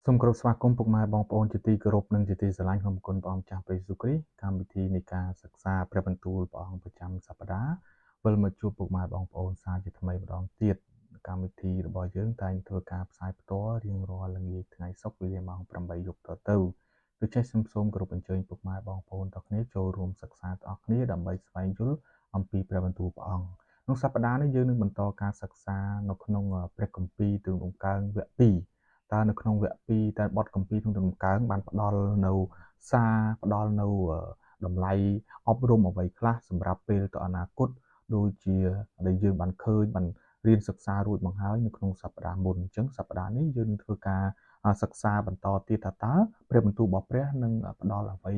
សូមគោរពស្វាគមន៍ពុកម៉ែបងប្អូនជាទីគោរពនិងជាទីស្រឡាញ់ក្នុងគុណព្រះអង្គម្ចាស់ព្រះយេស៊ូវគ្រីស្ទកម្មវិធីនៃការសិក្សាព្រះបន្ទូលព្រះអង្គប្រចាំសប្តាហ៍វិលមកជួបពុកម៉ែបងប្អូនសាជាថ្មីម្ដងទៀតកម្មវិធីរបស់យើងតែងធ្វើការផ្សាយផ្ទាល់រៀងរាល់ល្ងាចថ្ងៃសុក្រវេលាម៉ោង8យប់តទៅដូច្នេះសូមគោរពអញ្ជើញពុកម៉ែបងប្អូនទាំងគ្នាចូលរួមសិក្សាទាំងអស់គ្នាដើម្បីស្វែងយល់អំពីព្រះបន្ទូលព្រះអង្គក្នុងសប្តាហ៍នេះយើងនឹងបន្តការសិក្សានៅក្នុងព្រះគម្ពីរទូលដំកើងវគ្គ2តើនៅក្នុងវគ្គ2តើបទគម្ពីរក្នុងដំកើងបានផ្ដល់នៅសារផ្ដល់នៅតម្លៃអប់រំអ្វីខ្លះសម្រាប់ពេលទៅអនាគតដូចជាដែលយើងបានឃើញបានរៀនសិក្សារួចមកហើយនៅក្នុងសប្តាហ៍មុនអញ្ចឹងសប្តាហ៍នេះយើងនឹងធ្វើការសិក្សាបន្តទៀតថាតើព្រះបន្ទូលរបស់ព្រះនឹងផ្ដល់អ្វី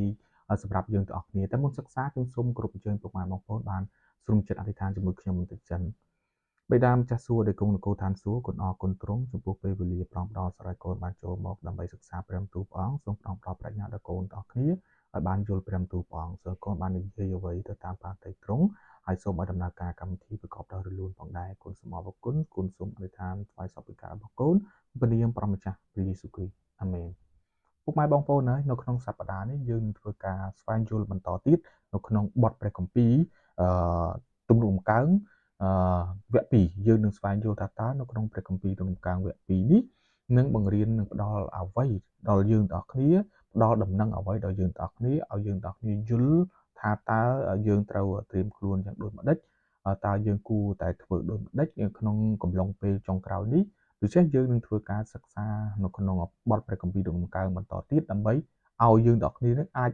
សម្រាប់យើងទាំងអស់គ្នាតែមុនសិក្សាខ្ញុំសូមគោរពអញ្ជើញពុកម៉ែបងប្អូនបានសូមចិត្តអធិដ្ឋានជាមួយខ្ញុំបន្តិចសិនបិតាម្ចាស់សួគ៌ដែលគង់នគរឋានសួគ៌គុណអរគុណទ្រង់ចំពោះពេលវេលាប្រងផ្ដល់ស្រ័យកូនបានចូលមកដើម្បីសិក្សាព្រះបន្ទូលព្រះអង្គសូមប្រងផ្ដល់ប្រាជ្ញាដល់កូនទាំងអស់គ្នាឲ្យបានយល់ព្រះបន្ទូលព្រះអង្គសូមកូនបាននិយាយអ្វីទៅតាមបានតែទ្រង់ហើយសូមឲ្យដំណើរការកម្មវិធីប្រកបដោយរលូនផងដែរគុណសូមអរគុណគុណសូមអធិដ្ឋានថ្វាយសពវិការរបស់កូនព្រះនាមព្រះម្ចាស់ព្រះយេស៊ូវគ្រីស្ទអាមែនពុកម៉ែបងប្អូនហើយនៅក្នុងសប្តាហ៍នេះយើងនឹងធ្វើការស្វែងយល់បន្តទៀតនៅក្នុងបទព្រះគម្ពីរទំនុកដំកើងវគ្គ2យើងនឹងស្វែងយល់ថាតើនៅក្នុងព្រះគម្ពីរទំនុកដំកើងវគ្គ2នេះនឹងបង្រៀននឹងផ្ដល់អ្វីដល់យើងទាំងអស់គ្នាផ្ដល់ដំណឹងអ្វីដល់យើងទាំងអស់គ្នាឲ្យយើងទាំងអស់គ្នាយល់ថាតើយើងត្រូវត្រៀមខ្លួនយ៉ាងដូចម្ដេចតើយើងគួរតែធ្វើដូចម្ដេចក្នុងកំឡុងពេលចុងក្រោយនេះដូច្នេះយើងនឹងធ្វើការសិក្សានៅក្នុងបទព្រះគម្ពីរទំនុកដំកើងបន្តទៀតដើម្បីឲ្យយើងទាំងអស់គ្នានឹងអាច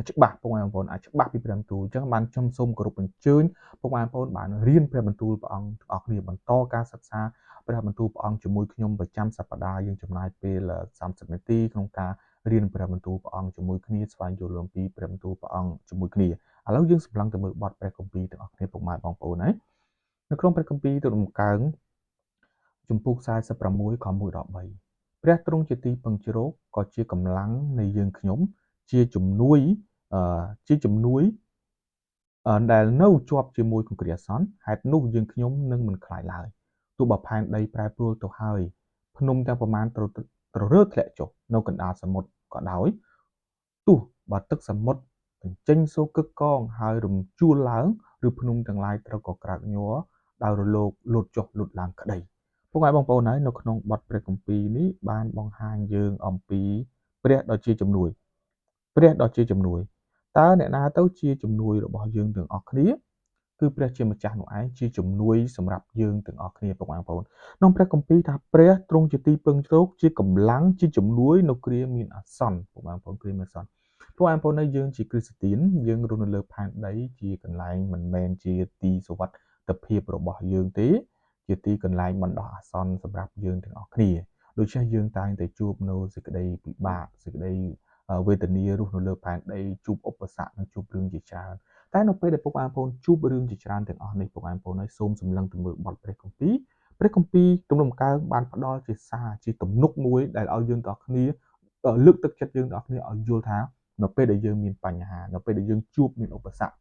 ច្បាស់ពុកម៉ែបងប្អូនអាចច្បាស់ពីព្រះបន្ទូលអញ្ចឹងបានខ្ញុំសូមគោរពអញ្ជើញពុកម៉ែបងប្អូនបានរៀនព្រះបន្ទូលព្រះអង្គទាំងអស់គ្នាបន្តការសិក្សាព្រះបន្ទូលព្រះអង្គជាមួយខ្ញុំប្រចាំសប្តាហ៍យើងចំណាយពេល30នាទីក្នុងការរៀនព្រះបន្ទូលព្រះអង្គជាមួយគ្នាស្វែងយល់អំពីព្រះបន្ទូលព្រះអង្គជាមួយគ្នាឥឡូវយើងសម្លឹងទៅមើលបទព្រះគម្ពីរទាំងអស់គ្នាពុកម៉ែបងប្អូនហើយនៅក្នុងព្រះគម្ពីរទំនុកដំកើងជំពូក46ខ1ដល់3ព្រះទ្រង់ជាទីពឹងជ្រកក៏ជាកម្លាំងនៃយើងខ្ញុំជាជំនួយដែលនៅជាប់ជាមួយគង្គ្រាអាសន្នហេតុនោះយើងខ្ញុំនឹងមិនខ្លាចឡើយទោះបើផែនដីប្រែប្រួលទៅហើយភ្នំទាំងប្រមាណត្ររើធ្លាក់ចុះនៅកណ្ដាលសមុទ្រក៏ដោយទោះបើទឹកសមុទ្របញ្ចេញសូរកឹកកងហើយរំជួលឡើងឬភ្នំទាំងឡាយត្រូវក៏ក្រើកញ័រដោយរលកលោតចុះលោតឡើងក្តីពុកម៉ែបងប្អូនហើយនៅក្នុងបទព្រះគម្ពីរនេះបានបង្ហាញយើងអំពីព្រះដ៏ជាជំនួយតើអ្នកណាទៅជាជំនួយរបស់យើងទាំងអស់គ្នាគឺព្រះជាម្ចាស់នោះឯងជាជំនួយសម្រាប់យើងទាំងអស់គ្នាពុកម៉ែបងប្អូនក្នុងព្រះគម្ពីរថាព្រះទ្រង់ជាទីពឹងជ្រកជាកម្លាំងជាជំនួយនៅគ្រាមានអាសន្នពុកម៉ែបងប្អូនគ្រាមានអាសន្នពួកបងប្អូនយើងជាគ្រីស្ទានយើងរស់នៅលើផែនដីជាកន្លែងមិនមែនជាទីសុវត្ថិភាពរបស់យើងទេជាទីកន្លែងបណ្ដោះអាសន្នសម្រាប់យើងទាំងអស់គ្នាដូច្នេះយើងតែងតែជួបនៅសេចក្តីពិបាកសេចក្តីវេទនារស់នៅលើផែនដីជួបឧបសគ្គនិងជួបរឿងជាច្រើនតែនៅពេលដែលពុកម៉ែបងប្អូនជួបរឿងជាច្រើនទាំងអស់នេះពុកម៉ែបងប្អូនហើយសូមសម្លឹងទៅមើលបទព្រះគម្ពីរទំនុកដំកើងបានផ្ដល់ជាសារជាទំនុកមួយដែលឲ្យយើងទាំងអស់គ្នាលើកទឹកចិត្តយើងទាំងអស់គ្នាឲ្យយល់ថានៅពេលដែលយើងមានបញ្ហានៅពេលដែលយើងជួបមានឧបសគ្គ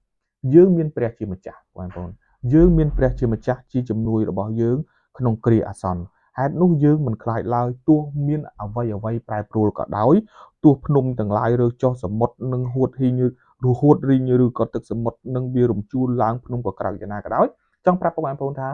យើងមានព្រះជាម្ចាស់បងប្អូនយើងមានព្រះជាម្ចាស់ជាជំនួយរបស់យើងក្នុងគ្រាអាសន្នហេតុនោះយើងមិនខ្លាចឡើយទោះមានអ្វីប្រែប្រួលក៏ដោយទោះភ្នំទាំងឡាយរើចុះសមុទ្រនឹងហួតរីងឬក៏ទឹកសមុទ្រនឹងវារំជួលឡើងភ្នំក៏ក្រើកយ៉ាងណាក៏ដោយចង់ប្រាប់ពុកម៉ែបងប្អូនថា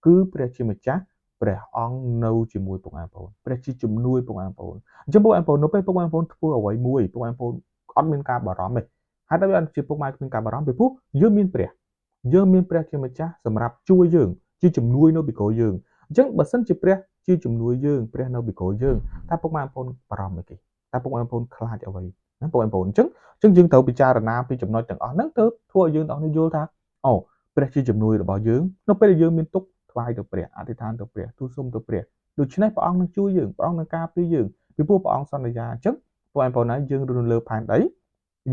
គឺព្រះជាម្ចាស់ព្រះអង្គនៅជាមួយពុកម៉ែបងប្អូនព្រះជាជំនួយពុកម៉ែបងប្អូនអញ្ចឹងពុកម៉ែបងប្អូននៅពេលពុកម៉ែបងប្អូនធ្វើអ្វីមួយពុកម៉ែបងប្អូនអត់មានការបារម្ភទេហេតុអីបានជាពុកម៉ែគ្មានការបារម្ភពីព្រោះយើងមានព្រះជាម្ចាស់សម្រាប់ជួយយើងជាជំនួយនៅពីក្រោយយើងអញ្ចឹងបើសិនជាព្រះជាជំនួយយើងព្រះនៅពីក្រោយយើងតើពុកម៉ែបងប្អូនបារម្ភអីគេតើពុកម៉ែបងប្អូនខ្លាចអ្វីណាពុកម៉ែបងប្អូនអញ្ចឹងយើងត្រូវពិចារណាពីចំណុចទាំងអស់ហ្នឹងទៅធ្វើឲ្យយើងទាំងអស់គ្នាយល់ថាអូព្រះជាជំនួយរបស់យើងនៅពេលដែលយើងមានទុក្ខថ្វាយទៅព្រះអធិដ្ឋានទៅព្រះទូលសុំទៅព្រះដូច្នេះព្រះអង្គនឹងជួយយើងព្រះអង្គនឹងការពារយើងពីព្រោះព្រះអង្គសន្យាអញ្ចឹងពុកម៉ែបងប្អូនណាយើងរស់លើផែនដី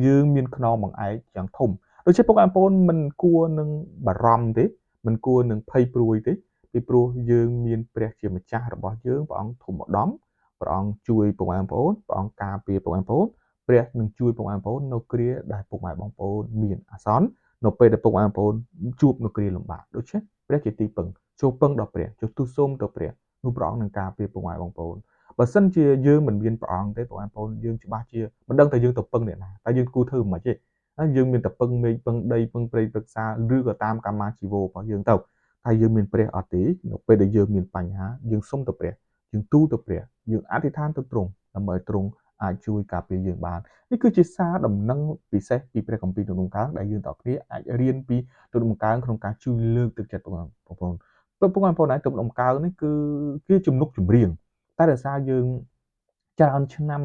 យើងមានខ្នងបង្អែកយ៉ាងធំដូច្នេះពុកម៉ែបងប្អូនមិនគួរនឹងបារម្ភទេមិនគួរនឹងភ័យព្រួយទេពីព្រោះយើងមានព្រះជាម្ចាស់របស់យើងព្រះអង្គធំឧត្តមព្រះអង្គជួយពុកម៉ែបងប្អូនព្រះអង្គការពារពុកម៉ែបងប្អូនព្រះនឹងជួយពុកម៉ែបងប្អូននៅគ្រាដែលពុកម៉ែបងប្អូនមានអាសន្ននៅពេលដែលពុកម៉ែបងប្អូនជួបនៅគ្រាលំបាកដូច្នេះព្រះជាទីពឹងចូលពឹងដល់ព្រះចូលទូលសូមទៅព្រះនោះព្រះអង្គនឹងការពារពុកម៉ែបងប្អូន បើសិនជាយើងមិនមានព្រះអង្គទេបងប្អូនយើងច្បាស់ជាមិនដឹងថាយើងទៅពឹងអ្នកណាតែយើងគួរធ្វើមិនទេយើងមានតែពឹងមេឃពឹងដីពឹងព្រៃព្រឹក្សាឬក៏តាមកម្មាជីវោរបស់យើងទៅតែយើងមានព្រះអត់ទេនៅពេលដែលយើងមានបញ្ហាយើងសុំទៅព្រះយើងទូលទៅព្រះយើងអធិដ្ឋានទៅទ្រង់ដើម្បីទ្រង់អាចជួយការពារយើងបាននេះគឺជាសារដំណឹងពិសេសពីព្រះគម្ពីរទំនុកកើងដែលយើងទាំងគ្នាអាចរៀនពីទំនុកកើងក្នុងការជួយលើកទឹកចិត្តបងប្អូនបងប្អូនអាចទំនុកកើងនេះគឺជំនុកចម្រៀងតែដោយសារយើងច្រើនឆ្នាំ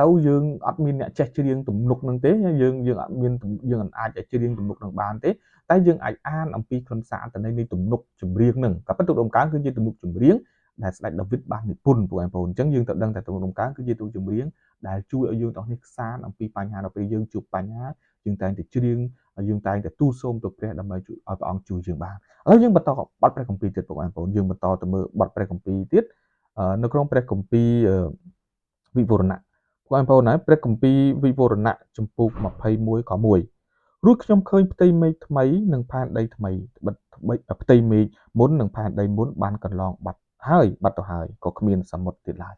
ទៅយើងអត់មានអ្នកចេះច្រៀងទំនុកនឹងទេយើងអត់មានយើងអាចច្រៀងទំនុកនឹងបានទេតែយើងអាចអានអំពីខ្លឹមសារអត្ថន័យនៃទំនុកចម្រៀងនឹងក៏ប៉ុន្តែទំនុកកើងគឺជាទំនុកចម្រៀងដែលស្ដេចដាវីតបាននិពន្ធបងប្អូនអញ្ចឹងយើងត្រូវដឹងថាទំនុកកើងគឺជាទំនុកចម្រៀងដែលជួយឲ្យយើងទាំងនេះខ្សានអំពីបញ្ហាដល់ពេលយើងជួបបញ្ហាយើងតែងតែច្រៀងយើងតែងតែទូលសូមទៅព្រះដើម្បីជួយឲ្យព្រះអង្គជួយយើងបានឥឡូវយើងបន្តបទព្រះគម្ពីរទៀតបងប្អូនយើងបន្តទៅមើលបទព្រះគម្ពីរទៀតនៅក្នុងព្រះគម្ពីរវិវរណៈបងប្អូនណាព្រះគម្ពីរវិវរណៈចំពុក21ខ1រួចខ្ញុំឃើញផ្ទៃមេឃថ្មីនិងផែនដីថ្មីបិទផ្ទៃមេឃមុននិងផែនដីមុនបានកន្លងបាត់ទៅហើយក៏គ្មានសមុទ្រទៀតឡើយ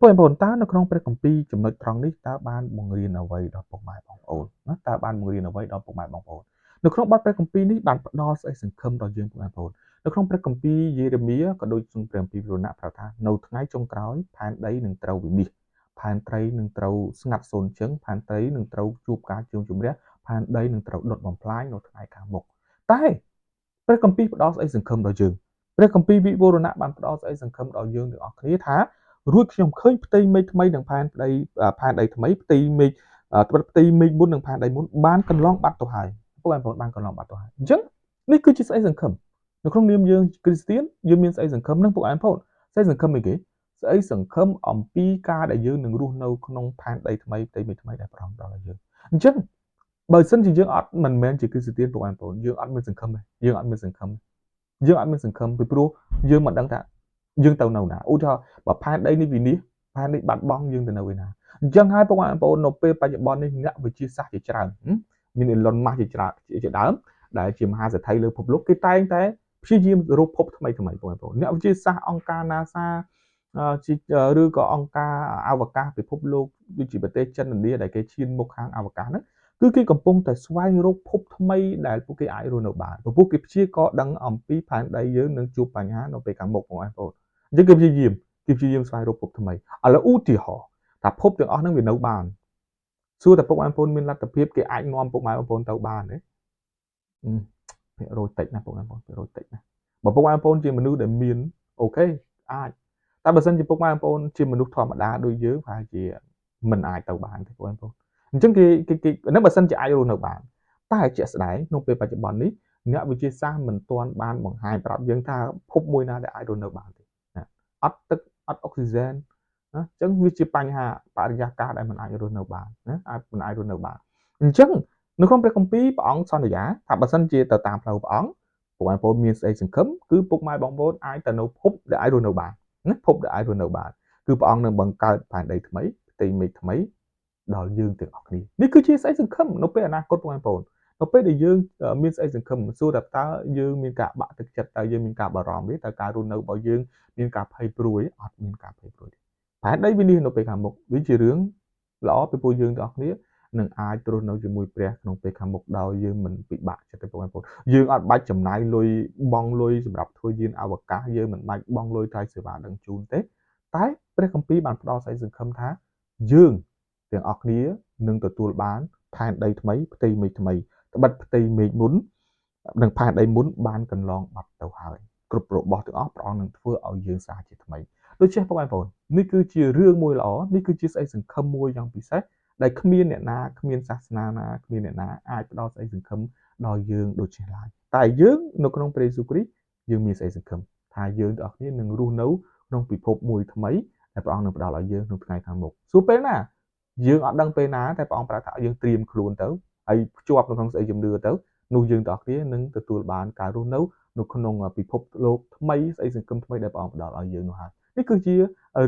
បងប្អូនតើនៅក្នុងព្រះគម្ពីរចំណុចត្រង់នេះតើបានបង្រៀនអ្វីដល់ពុកម៉ែបងប្អូនណាតើបានបង្រៀនអ្វីដល់ពុកម៉ែបងប្អូននៅក្នុងបទព្រះគម្ពីរនេះបានផ្ដល់ស្អីសង្ឃឹមដល់យើងបងប្អូននៅក្នុងព្រះគម្ពីរយេរេមៀក៏ដូចក្នុងព្រះគម្ពីរវិវរណៈប្រាប់ថានៅថ្ងៃចុងក្រោយផែនដីនឹងត្រូវវិនិច្ឆ័យផែនត្រីនឹងត្រូវស្ងាត់សូន្យជើងផែនត្រីនឹងត្រូវជួបការជឿជំរះផែនដីនឹងត្រូវដុតបំផ្លាញនៅថ្ងៃខាងមុខតែព្រះគម្ពីរផ្ដល់ស្អីសង្ឃឹមដល់យើងព្រះគម្ពីរវិវរណៈបានផ្ដល់ស្អីសង្ឃឹមដល់យើងទាំងអស់គ្នាថារួចខ្ញុំឃើញផ្ទៃមេឃថ្មីនិងផែនដីថ្មីផ្ទៃមេឃមុននិងផែនដីមុនបានកន្លងបាត់ទៅហើយបងប្អូនបានកន្លងបាត់ទៅហើយអញ្ចឹងនេះគឺជាស្អីសង្ឃឹមនៅក្នុងនាមយើងគ្រីស្ទានយើងមានស្អីសង្ឃឹមនឹងពួកឯងបងស្អីសង្ឃឹមអីគេស្អីសង្ឃឹមអំពីការដែលយើងនឹងរស់នៅក្នុងផែនដីថ្មីផ្ទៃមេឃថ្មីដែលព្រះអង្គផ្ដល់ឲ្យយើងអញ្ចឹងបើសិនជាយើងអត់មិនមែនជាគ្រីស្ទានបងប្អូនយើងអត់មានសង្ឃឹមទេយើងអត់មានសង្ឃឹមពីព្រោះយើងមិនដឹងថាយើងទៅនៅណាឧទាហរណ៍បើផែនដីនេះវិនិច្ឆ័យផែននេះបាត់បង់យើងទៅនៅឯណាអញ្ចឹងហើយបងប្អូននៅពេលបច្ចុប្បន្ននេះអ្នកវិទ្យាសាស្ត្រជាច្រើនមាន Elon Musk ជាដើមដែលជាមហាសេដ្ឋីលើពិភពលោកគេតែងតែព្យាយាមរកភពថ្មីបងប្អូនអ្នកវិទ្យាសាស្ត្រអង្គការ NASA ឬក៏អង្គការអវកាសពិភពលោកដូចជាប្រទេសចិនឥណ្ឌាដែលគេឈានមុខខាងអវកាសហ្នឹងគឺគេកំពុងតែស្វែងរកភពថ្មីដែលពួកគេអាចរស់នៅបានព្រោះពួកគេព្យាករដឹងអំពីផែនដីយើងនឹងជួបបញ្ហានៅពេលខាងមុខបងប្អូនអញ្ចឹងគេព្យាយាមស្វែងរកភពថ្មីឥឡូវឧទាហរណ៍ថាភពទាំងអស់ហ្នឹងវានៅបានសួរតែពុកម៉ែបងប្អូនមានលទ្ធភាពគេអាចនាំពុកម៉ែបងប្អូនទៅបានទេភាគរយតិចណាពុកម៉ែបងប្អូនភាគរយតិចណាបើពុកម៉ែបងប្អូនជាមនុស្សដែលមានអូខេអាចតែបើសិនជាពុកម៉ែបងប្អូនជាមនុស្សធម្មតាដូចយើងប្រហែលជាមិនអាចទៅបានទេពុកម៉ែបងប្អូនអញ្ចឹងគេនឹងបើសិនជាអាចរស់នៅបានតែជាក់ស្ដែងក្នុងពេលបច្ចុប្បន្ននេះអ្នកវិទ្យាសាស្ត្រមិនទាន់បានបង្ហាញប្រាប់យើងថាភពមួយណាដែលអាចរស់នៅបានទេអត់ទឹកអត់អុកស៊ីហ្សែនណាអញ្ចឹងវាជាបញ្ហាបរិយាកាសដែលមិនអាចរស់នៅបានណាមិនអាចរស់នៅបានអញ្ចឹងនៅក្នុងព្រះគម្ពីរព្រះអង្គសន្យាថាបើសិនជាទៅតាមផ្លូវព្រះអង្គពុកម៉ែបងប្អូនមានស្អីសង្ឃឹមគឺពុកម៉ែបងប្អូនអាចទៅនៅភពដែលអាចរស់នៅបានណាភពដែលអាចរស់នៅបានគឺព្រះអង្គនឹងបង្កើតផែនដីថ្មីផ្ទៃមេឃថ្មីដល់យើងទាំងអស់គ្នានេះគឺជាស្អីសង្ឃឹមនៅពេលអនាគតបងប្អូននៅពេលដែលយើងមានស្អីសង្ឃឹមសួរថាតើយើងមានការបាក់ទឹកចិត្តតើយើងមានការបារម្ភទេតើការរស់នៅរបស់យើងមានការភ័យព្រួយអត់មានការភ័យព្រួយទេផែនដីវិនិច្ឆ័យនៅពេលខាងមុខវាជារឿងល្អពីព្រោះយើងទាំងអស់គ្នានឹងអាចរស់នៅជាមួយព្រះក្នុងពេលខាងមុខដោយយើងមិនពិបាកចិត្តទេបងប្អូនយើងអត់បាច់ចំណាយលុយបង់លុយសម្រាប់ធ្វើយានអវកាសយើងមិនបាច់បង់លុយថ្លៃសេវាដឹកជូនទេតែព្រះគម្ពីរបានផ្ដល់ស្អីសង្ឃឹមថាយើងទាំងអស់គ្នានឹងទទួលបានផែនដីថ្មីផ្ទៃមេឃថ្មីត្បិតផ្ទៃមេឃមុននិងផែនដីមុនបានកន្លងបាត់ទៅហើយគ្រប់របស់ទាំងអស់ព្រះអង្គនឹងធ្វើឲ្យយើងសាជាថ្មីដូច្នេះបងប្អូននេះគឺជារឿងមួយល្អនេះគឺជាស្អីសង្ឃឹមមួយយ៉ាងពិសេសដែលគ្មានអ្នកណាគ្មានសាសនាណាគ្មានអ្នកណាអាចផ្ដល់ស្អីសង្ឃឹមដល់យើងដូចនេះឡើយតែយើងនៅក្នុងព្រះយេស៊ូវគ្រីស្ទយើងមានស្អីសង្ឃឹមថាយើងទាំងអស់គ្នានឹងរស់នៅក្នុងពិភពមួយថ្មីដែលព្រះអង្គនឹងផ្ដល់ឲ្យយើងក្នុងថ្ងៃខាងមុខសួរពេលណាយើងអត់ដឹងពេលណាតែព្រះអង្គប្រាប់ថាយើងត្រៀមខ្លួនទៅហើយភ្ជាប់នៅក្នុងស្អីជំនឿទៅនោះយើងទាំងអស់គ្នានឹងទទួលបានការរស់នៅក្នុងពិភពលោកថ្មីស្អីសង្ឃឹមថ្មីដែលព្រះអង្គផ្ដល់ឲ្យយើងនោះហើយនេះគឺជា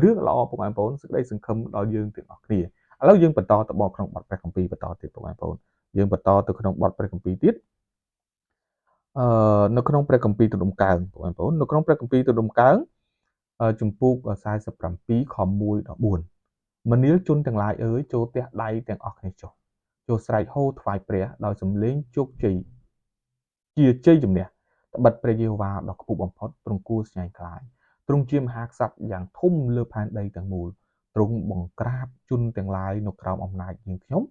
រឿងល្អបងប្អូនសេចក្តីសង្ឃឹមដល់យើងទាំងអស់គ្នាឥឡូវយើងបន្តទៅបទក្នុងបទព្រះគម្ពីរបន្តទៀតបងប្អូនយើងបន្តទៅក្នុងបទព្រះគម្ពីរទៀតនៅក្នុងព្រះគម្ពីរទំនុកកើងបងប្អូននៅក្នុងព្រះគម្ពីរទំនុកកើង ចំពោះ47ខ1ដល់4 មនាលជនទាំងឡាយអើយចូលទះដៃទាំងអស់គ្នាចុះចូលស្រែកហូថ្វាយព្រះដោយសំឡេងជោគជ័យជាជ័យជំនះត្បិតព្រះយេហូវ៉ាដ៏ខ្ពស់បំផុតទ្រង់គួរស្ញែងខ្លាចទ្រង់ជាមហាក្សត្រយ៉ាងធំលើផែនដីទាំងមូលទ្រង់បង្ក្រាបជនទាំងឡាយនៅក្រោមអំណាចយើងខ្ញុំ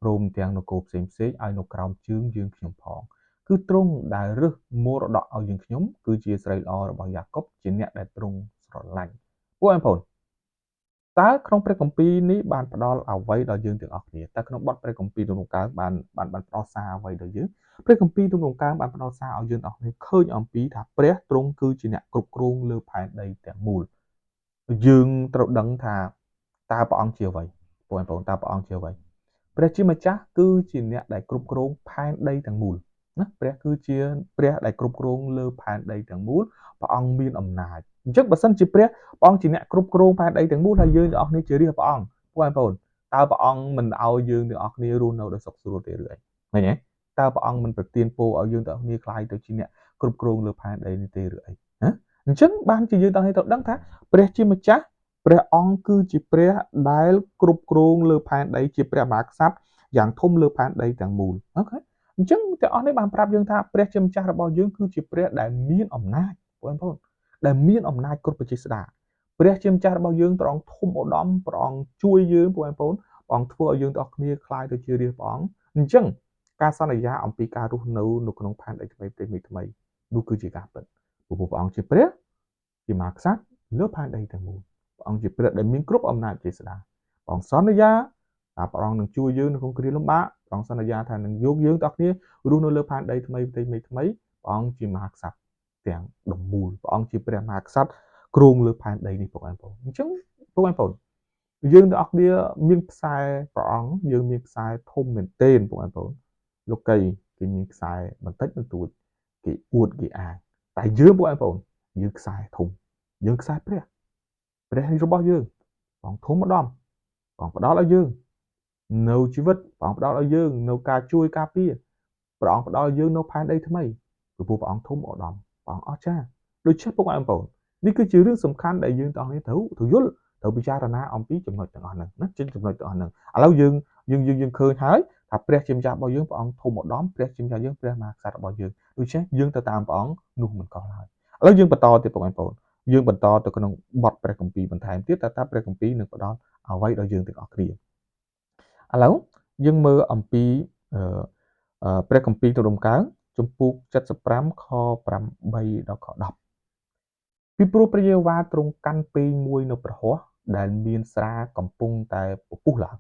ព្រមទាំងនគរផ្សេងៗឲ្យនៅក្រោមជើងយើងខ្ញុំផងគឺទ្រង់ដែលរើសមរតកឲ្យយើងខ្ញុំគឺជាស្រីល្អរបស់យ៉ាកុបជាអ្នកដែលទ្រង់ស្រឡាញ់ពួកបងប្អូនតើក្នុងព្រះគម្ពីរនេះបានផ្ដល់អ្វីដល់យើងទាំងអស់គ្នាតើក្នុងបទព្រះគម្ពីរទំនុកកើងបានផ្ដល់សារអ្វីដល់យើងព្រះគម្ពីរទំនុកកើងបានផ្ដល់សារឲ្យយើងទាំងអស់គ្នាឃើញអំពីថាព្រះទ្រង់គឺជាអ្នកគ្រប់គ្រងលើផែនដីទាំងមូលយើងត្រូវដឹងថាតើព្រះអង្គជាអ្វីបងប្អូនតើព្រះអង្គជាអ្វីព្រះជាម្ចាស់គឺជាអ្នកដែលគ្រប់គ្រងផែនដីទាំងមូលណាព្រះគឺជាព្រះដែលគ្រប់គ្រងលើផែនដីទាំងមូលព្រះអង្គមានអំណាចអញ្ចឹងបើសិនជាព្រះអង្គជាអ្នកគ្រប់គ្រងផែនដីទាំងមូលហើយយើងទាំងអស់គ្នាជារាជព្រះអង្គបងប្អូនតើព្រះអង្គមិនឲ្យយើងទាំងអស់គ្នារស់នៅដោយសុខស្រួលទេឬអីឃើញទេតើព្រះអង្គមិនប្រទានពរឲ្យយើងទាំងអស់គ្នាខ្លាយទៅជាអ្នកគ្រប់គ្រងលើផែនដីនេះទេឬអីណាអញ្ចឹងបានជាយើងទាំងអស់គ្នាត្រូវដឹងថាព្រះជាម្ចាស់ព្រះអង្គគឺជាព្រះដែលគ្រប់គ្រងលើផែនដីជាព្រះមហាក្សត្រយ៉ាងធំលើផែនដីទាំងមូលអូខេអញ្ចឹងទាំងអស់នេះបានប្រាប់យើងថាព្រះជាម្ចាស់របស់យើងគឺជាព្រះដែលមានអំណាចបងប្អូនដែលមានអំណាចគ្រប់ប្រជាស្ដាព្រះជាម្ចាស់របស់យើងព្រះអង្គធំឧត្តមព្រះអង្គជួយយើងបងប្អូនព្រះអង្គធ្វើឲ្យយើងទាំងអស់គ្នាខ្លាយទៅជារាជព្រះអង្គអញ្ចឹងការសន្យាអំពីការរស់នៅក្នុងផែនដីថ្មីប្រទេសថ្មីនោះគឺជាការពិតព្រោះព្រះអង្គជាព្រះជាមហាក្សត្រលើផែនដីទាំងមូលព្រះអង្គជាព្រះដែលមានគ្រប់អំណាចជាស្ដាព្រះអង្គសន្យាថាព្រះអង្គនឹងជួយយើងនៅក្នុងគ្រាលំបាកព្រះអង្គសន្យាថានឹងយកយើងទាំងអស់គ្នារស់នៅលើផែនដីថ្មីប្រទេសថ្មីព្រះអង្គជាមហាក្សត្រទាំងដំមូលព្រះអង្គជាព្រះមហាក្សត្រគ្រងលើផែនដីនេះបងប្អូនអញ្ចឹងបងប្អូនយើងទាំងអស់គ្នាមានខ្សែព្រះអង្គយើងមានខ្សែធំមែនទែនបងប្អូនលោកីគេមានខ្សែបន្តិចបន្តួចគេអួតគេអាងតែយើងបងប្អូនយើងខ្សែធំយើងខ្សែព្រះរបស់យើងព្រះអង្គធំម្ដងព្រះអង្គផ្ដល់ឲ្យយើងនៅជីវិតព្រះអង្គផ្ដល់ឲ្យយើងនៅការជួយការពារព្រះអង្គផ្ដល់ឲ្យយើងនៅផែនដីថ្មីព្រោះព្រះអង្គធំឧត្តមព្រះអង្គអស្ចារ្យដូច្នេះបងប្អូននេះគឺជារឿងសំខាន់ដែលយើងទាំងអស់គ្នាត្រូវយល់ត្រូវពិចារណាអំពីចំណុចទាំងអស់ហ្នឹងណាចេញចំណុចទាំងអស់ហ្នឹងឥឡូវយើងឃើញហើយថាព្រះជាម្ចាស់របស់យើងព្រះអង្គធំឧត្តមព្រះជាម្ចាស់យើងព្រះមហាក្សត្ររបស់យើងដូច្នេះយើងទៅតាមព្រះអង្គនោះមិនខុសឡើយឥឡូវយើងបន្តទៀតបងប្អូនយើងបន្តទៅក្នុងបទព្រះគម្ពីរបន្ថែមទៀតតើព្រះគម្ពីរនឹងផ្ដល់អ្វីដល់យើងទាំងអស់គ្នាឥឡូវយើងមើលអំពីព្រះគម្ពីរទំនុកកើងជំពូក75ខ8ដល់ខ10ពីព្រោះព្រះយេហូវ៉ាទ្រង់កាន់ពែងមួយនៅប្រហោះដែលមានស្រាកំពុងតែពពុះឡើង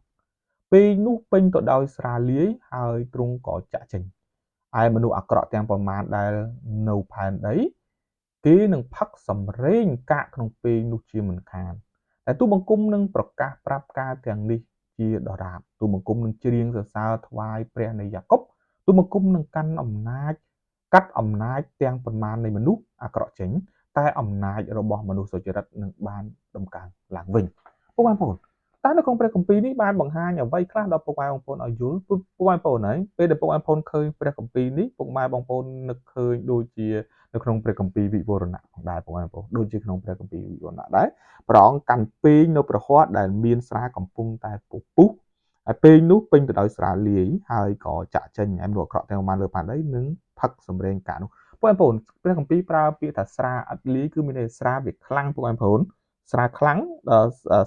ពែងនោះពេញទៅដោយស្រាលាយហើយទ្រង់ក៏ចាក់ចេញឯមនុស្សអាក្រក់ទាំងប្រមាណដែលនៅផែនដីគេនឹងផឹកសម្រែងកាកក្នុងពែងនោះជាមិនខានតែទូបង្គំនឹងប្រកាសប្រាប់ការទាំងនេះជាដរាបទូបង្គំនឹងច្រៀងសរសើរថ្វាយព្រះនៃយ៉ាកុបទូបង្គំនឹងកាត់អំណាចទាំងប៉ុន្មាននៃមនុស្សអាក្រក់ចេញតែអំណាចរបស់មនុស្សសុចរិតនឹងបានដំកើងឡើងវិញបងប្អូនតែនៅក្នុងព្រះគម្ពីរនេះបានបង្ហាញអ្វីខ្លះដល់ពុកម៉ែបងប្អូនឲ្យយល់ពុកម៉ែបងប្អូនហើយពេលដែលពុកម៉ែបងប្អូនឃើញព្រះគម្ពីរនេះពុកម៉ែបងប្អូននឹកឃើញដូចជានៅក្នុងព្រះគម្ពីរវិវរណៈផងដែរពុកម៉ែបងប្អូនដូចជាក្នុងព្រះគម្ពីរវិវរណៈដែរព្រះអង្គកាន់ពែងនៅប្រហោះដែលមានស្រាកំពុងតែពពុះហើយពែងនោះពេញទៅដោយស្រាលាយហើយក៏ចាក់ចេញឯមនុស្សអាក្រក់ទាំងប៉ុន្មានលើផែនដីនឹងផឹកសម្រែងកាកនោះបងប្អូនព្រះគម្ពីរប្រើពាក្យថាស្រាឥតលាយគឺមានន័យស្រាវាខ្លាំងបងប្អូនស្រាខ្លាំង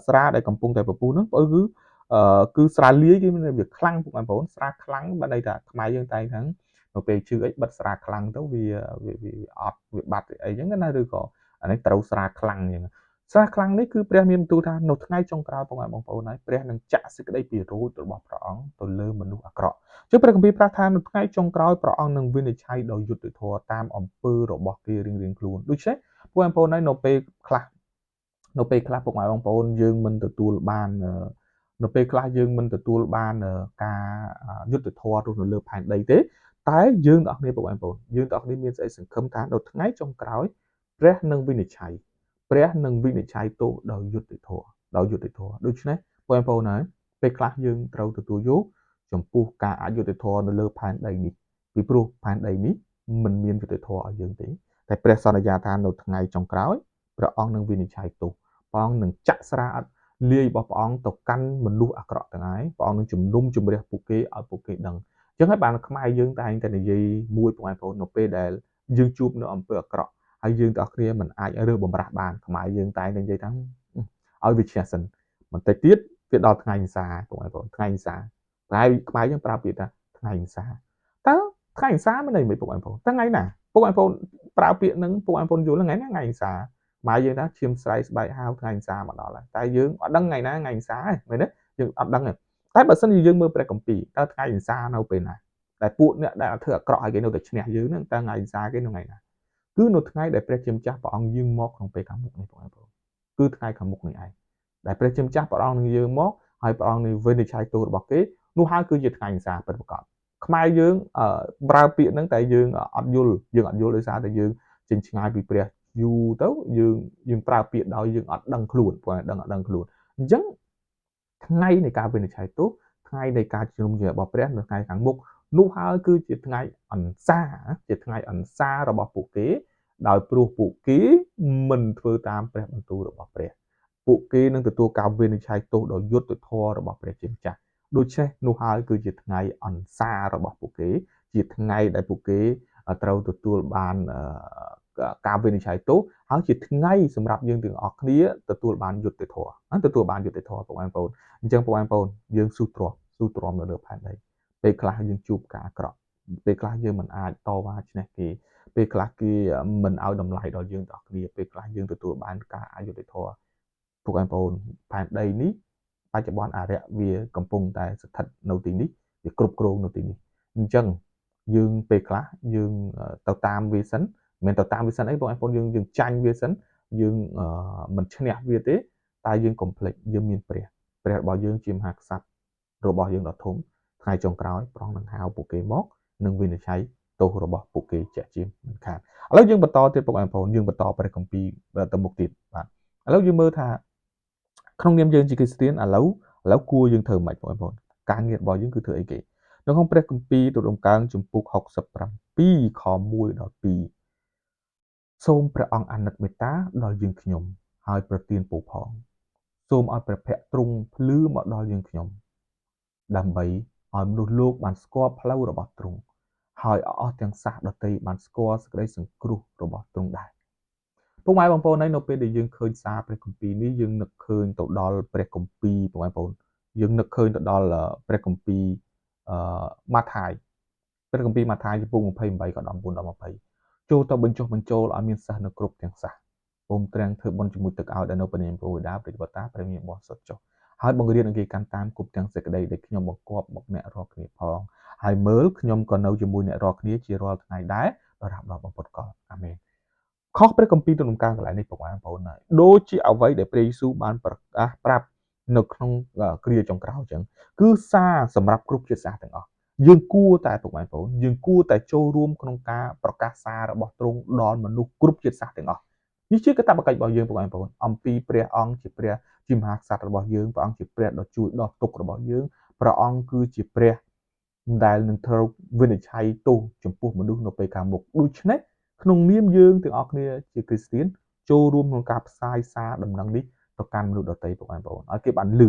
ស្រាដែលកំពុងតែពពុះហ្នឹងគឺស្រាលាយគឺមានន័យវាខ្លាំងបងប្អូនស្រាខ្លាំងបានន័យថាខ្មែរយើងតែហ្នឹងនៅពេលជឿអីបិទស្រាខ្លាំងទៅវាអត់វាបាត់អីចឹងណាឬក៏អានេះត្រូវស្រាខ្លាំងចឹងស្រាខ្លាំងនេះគឺព្រះមានបន្ទូលថានៅថ្ងៃចុងក្រោយបងប្អូនហើយព្រះនឹងចាក់សេចក្តីពិរោធរបស់ព្រះអង្គទៅលើមនុស្សអាក្រក់ជាព្រះគម្ពីរប្រាប់ថានៅថ្ងៃចុងក្រោយព្រះអង្គនឹងវិនិច្ឆ័យដោយយុត្តិធម៌តាមអំពើរបស់គេរៀងៗខ្លួនដូច្នេះបងប្អូនហើយនៅពេលខ្លះពុកម៉ែបងប្អូនយើងមិនទទួលបាននៅពេលខ្លះយើងមិនទទួលបានការយុត្តិធម៌រស់នៅលើផែនដីទេតែយើងទាំងអស់គ្នាបងប្អូនយើងទាំងអស់គ្នាមានសេចក្តីសង្ឃឹមថានៅថ្ងៃចុងក្រោយព្រះនឹងវិនិច្ឆ័យទោសដោយយុត្តិធម៌ដូច្នេះបងប្អូនហើយពេលខ្លះយើងត្រូវទទួលយកចំពោះការអយុត្តិធម៌នៅលើផែនដីនេះពីព្រោះផែនដីនេះមិនមានយុត្តិធម៌ឲ្យយើងទេតែព្រះសន្យាថានៅថ្ងៃចុងក្រោយ ព្រះអង្គនឹងវិនិច្ឆ័យទោសព្រះអង្គនឹងចាក់ស្រាលាយរបស់ព្រះអង្គទៅកាន់មនុស្សអាក្រក់ទាំងឡាយព្រះអង្គនឹងជំនុំជម្រះពួកគេឲ្យពួកគេដឹងអញ្ចឹងហើយបានខ្មែរយើងតែងតែនិយាយមួយបងប្អូននៅពេលដែលយើងជួបនៅអំពើអាក្រក់ហើយយើងទាំងអស់គ្នាមិនអាចរើសបំរាស់បានខ្មែរយើងតែងតែនិយាយថាឲ្យវាឈ្នះសិនបន្តិចទៀតវាដល់ថ្ងៃវិសាបងប្អូនថ្ងៃវិសាតែខ្មែរយើងប្រើពាក្យថាថ្ងៃវិសាតើថ្ងៃវិសាមានន័យមិនបងប្អូនតើថ្ងៃណាបងប្អូនប្រើពាក្យហ្នឹងបងប្អូនយល់ថ្ងៃណាថ្ងៃវិសាខ្មែរយើងថាឈាមស្រែកស្បែកហាវថ្ងៃវិសាមកដល់ហើយតែយើងអត់ដឹងថ្ងៃណាថ្ងៃវិសាទេមែនទេយើងអត់ដឹងទេតែបើសិនជាយើងមើលព្រះគម្ពីរតើថ្ងៃវិសានៅពេលណាតែពួកអ្នកដែលធ្វើអាក្រក់ឲ្យគេនៅតែឈ្នះយើងហ្នឹងតើថ្ងៃវិសាគេនៅថ្ងៃណាគឺនៅថ្ងៃដែលព្រះជាម្ចាស់ព្រះអង្គយាងមកក្នុងពេលខាងមុខនេះបងប្អូនគឺថ្ងៃខាងមុខនេះឯងដែលព្រះជាម្ចាស់ព្រះអង្គនឹងយាងមកហើយព្រះអង្គនឹងវិនិច្ឆ័យទោសរបស់គេនោះហើយគឺជាថ្ងៃវិសាពិតប្រាកដខ្មែរយើងប្រើពាក្យហ្នឹងតែយើងអត់យល់ដោយសារតែយើងចេញឆ្ងាយពីព្រះយូរទៅយើងប្រើពាក្យដោយយើងអត់ដឹងខ្លួនព្រោះអត់ដឹងខ្លួនអញ្ចឹងថ្ងៃនៃការវិនិច្ឆ័យទោសថ្ងៃនៃការជំនុំជម្រះរបស់ព្រះនៅថ្ងៃខាងមុខនោះហើយគឺជាថ្ងៃអន្សាជាថ្ងៃអន្សារបស់ពួកគេដោយព្រោះពួកគេមិនធ្វើតាមព្រះបន្ទូលរបស់ព្រះពួកគេនឹងទទួលការវិនិច្ឆ័យទោសដោយយុត្តិធម៌របស់ព្រះជាម្ចាស់ដូច្នេះនោះហើយគឺជាថ្ងៃអន្សារបស់ពួកគេជាថ្ងៃដែលពួកគេត្រូវទទួលបានការវិនិច្ឆ័យទោសហើយជាថ្ងៃសម្រាប់យើងទាំងអស់គ្នាទទួលបានយុត្តិធម៌បងប្អូនអញ្ចឹងបងប្អូនយើងស៊ូទ្រាំនៅលើផែនដីពេលខ្លះយើងជួបការអាក្រក់ពេលខ្លះយើងមិនអាចតវ៉ាឈ្នះគេពេលខ្លះគេមិនឲ្យតម្លៃដល់យើងទាំងអស់គ្នាពេលខ្លះយើងទទួលបានការអយុត្តិធម៌ពួកបងប្អូនផែនដីនេះបច្ចុប្បន្នអរិយវាកំពុងតែស្ថិតនៅទីនេះវាគ្រប់គ្រងនៅទីនេះអញ្ចឹងយើងពេលខ្លះយើងទៅតាមវាសិនមិនទៅតាមវាសិនអីបងប្អូនយើងចាញ់វាសិនយើងមិនឈ្នះវាទេតែយើងកុំភ្លេចយើងមានព្រះរបស់យើងជាមហាក្សត្ររបស់យើងដ៏ធំថ្ងៃចុងក្រោយព្រះអង្គនឹងហៅពួកគេមកនឹងវិនិច្ឆ័យទោសរបស់ពួកគេជាក់ជាមិនខានឥឡូវយើងបន្តទៀតបងប្អូនយើងបន្តព្រះគម្ពីរទៅមុខទៀតបាទឥឡូវយើងមើលថាក្នុងនាមយើងជាគ្រីស្ទានឥឡូវគួរយើងធ្វើម៉េចបងប្អូនការងាររបស់យើងគឺធ្វើអីគេនៅក្នុងព្រះគម្ពីរទូលដំកើងជំពូក67ខ1ដល់2សូមព្រះអង្គអាណិតមេត្តាដល់យើងខ្ញុំហើយប្រទានពរផងសូមឲ្យព្រះភ័ក្ត្រទ្រង់ភ្លឺមកដល់យើងខ្ញុំដើម្បីឲ្យមនុស្សលោកបានស្គាល់ផ្លូវរបស់ទ្រង់ហើយអស់ទាំងសាសដតីបានស្គាល់សេចក្តីសង្គ្រោះរបស់ទ្រង់ដែរពុកម៉ែបងប្អូននៅពេលដែលយើងឃើញសារព្រះគម្ពីរនេះយើងនឹកឃើញទៅដល់ព្រះគម្ពីរបងប្អូនយើងនឹកឃើញទៅដល់ព្រះគម្ពីរម៉ាថាយព្រះគម្ពីរម៉ាថាយចំពោះ28ខ19ដល់20ចូលទៅបញ្ចុះបញ្ចូលឲ្យមានសិស្សនៅគ្រប់ទាំងសាសពុំត្រាំងធ្វើបុណ្យជាមួយទឹកឲ្យដែលនៅព្រះនាមព្រះបិតាព្រះបុតាព្រះមានបរិសុទ្ធចុះហើយបង្រៀនឲ្យគេកាន់តាមគ្រប់ទាំងសេចក្តីដែលខ្ញុំបង្គាប់មកអ្នករាល់គ្នាផងហើយមើលខ្ញុំក៏នៅជាមួយអ្នករាល់គ្នាជារាល់ថ្ងៃដែរដល់បំផុតកលអាមែនខុសព្រះគម្ពីរទូលដំកើងកន្លែងនេះបងប្អូនហើយដូចជាអ្វីដែលព្រះយេស៊ូវបានប្រកាសប្រាប់នៅក្នុងគ្រាចុងក្រោយអញ្ចឹងគឺសារសម្រាប់គ្រប់ជាតិសាសន៍ទាំងអស់យើងគួរតែបងប្អូនយើងគួរតែចូលរួមក្នុងការប្រកាសសាររបស់ទ្រង់ដល់មនុស្សគ្រប់ជាតិសាសន៍ទាំងអស់នេះជាកាតព្វកិច្ចរបស់យើងបងប្អូនអំពីព្រះអង្គជាព្រះជាមហាក្សត្ររបស់យើងព្រះអង្គជាព្រះដ៏ជួយដោះទុក្ខរបស់យើងព្រះអង្គគឺជាព្រះដែលនឹងត្រូវវិនិច្ឆ័យទោសចំពោះមនុស្សនៅពេលខាងមុខដូច្នេះក្នុងនាមយើងទាំងអស់គ្នាជាគ្រីស្ទានចូលរួមក្នុងការផ្សាយសារដំណឹងនេះទៅកាន់មនុស្សដទៃបងប្អូនឲ្យគេបានឮ